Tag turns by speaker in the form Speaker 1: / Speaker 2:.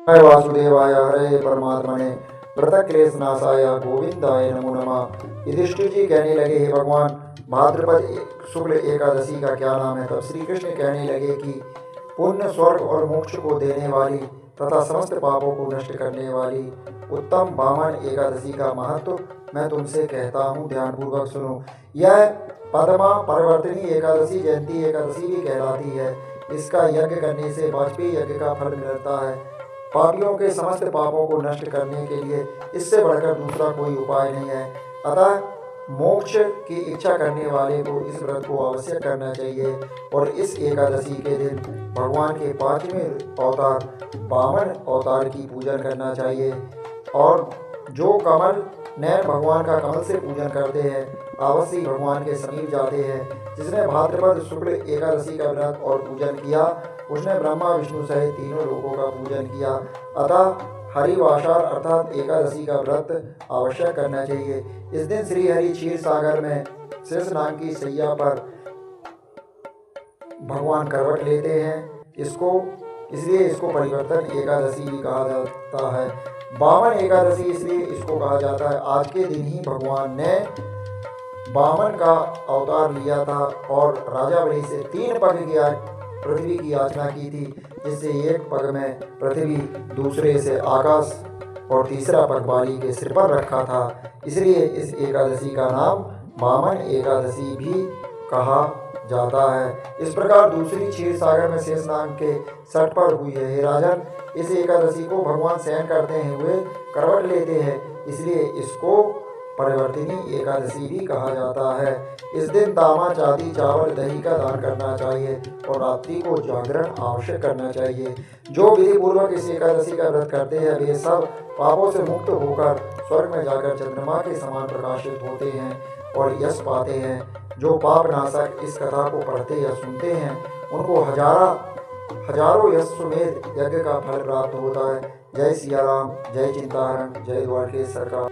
Speaker 1: जय वासुदेवाय हरे परमात्मने व्रत क्लेश नाशाय गोविंदाय नमो नमः। युधिष्ठिर जी कहने लगे, हे भगवान, भाद्रपद शुक्ल एकादशी का क्या नाम है? तब श्री कृष्ण कहने लगे कि पुण्य, स्वर्ग और मोक्ष को देने वाली तथा समस्त पापों को नष्ट करने वाली उत्तम वामन एकादशी का महत्व मैं तुमसे कहता हूँ, ध्यानपूर्वक सुनो। यह पद्मा परिवर्तनी एकादशी जयंती एकादशी भी कहलाती है। इसका यज्ञ करने से वाजपेयी यज्ञ का फल मिलता है। पापियों के समस्त पापों को नष्ट करने के लिए इससे बढ़कर दूसरा कोई उपाय नहीं है। अतः मोक्ष की इच्छा करने वाले को इस व्रत को अवश्य करना चाहिए और इस एकादशी के दिन भगवान के 5वें अवतार वामन अवतार की पूजन करना चाहिए। और जो कमल नयन भगवान का कमल से पूजन करते हैं अवश्य भगवान के समीप जाते हैं। जिसने भाद्रपद शुक्ल एकादशी का व्रत और पूजन किया उसने ब्रह्मा विष्णु सहित तीनों लोगों का पूजन किया। अतः हरिवासर अर्थात एकादशी का व्रत अवश्य करना चाहिए। इस दिन श्री हरि क्षीर सागर में शेषनाग की सैया पर भगवान करवट लेते हैं। इसलिए इसको परिवर्तन एकादशी भी कहा जाता है। वामन एकादशी इसलिए इसको कहा जाता है, आज के दिन ही भगवान ने वामन का अवतार लिया था और राजा बलि से 3 पग की पृथ्वी की याचना की थी, जिससे एक पग में पृथ्वी, दूसरे से आकाश और तीसरा पग बाली के सिर पर रखा था। इसलिए इस एकादशी का नाम वामन एकादशी भी कहा जाता है। इस प्रकार दूसरी क्षीर सागर में शेषनाग के सट पर हुई है। हे राजन, इस एकादशी को भगवान शयन करते हुए करवट लेते हैं, इसलिए इसको परिवर्तिनी एकादशी भी कहा जाता है। इस दिन तांबा, चांदी, चावल, दही का दान करना चाहिए और रात्रि को जागरण आवश्यक करना चाहिए। जो विधि पूर्वक इस एकादशी का व्रत करते हैं वे सब पापों से मुक्त होकर स्वर्ग में जाकर चंद्रमा के समान प्रकाशित होते हैं और यश पाते हैं। जो पाप नाशक इस कथा को पढ़ते या सुनते हैं उनको हजारों यशोमेध यज्ञ का फल प्राप्त होता है। जय सिया राम, जय चिंताहरण, जय द्वारकेश्वर का।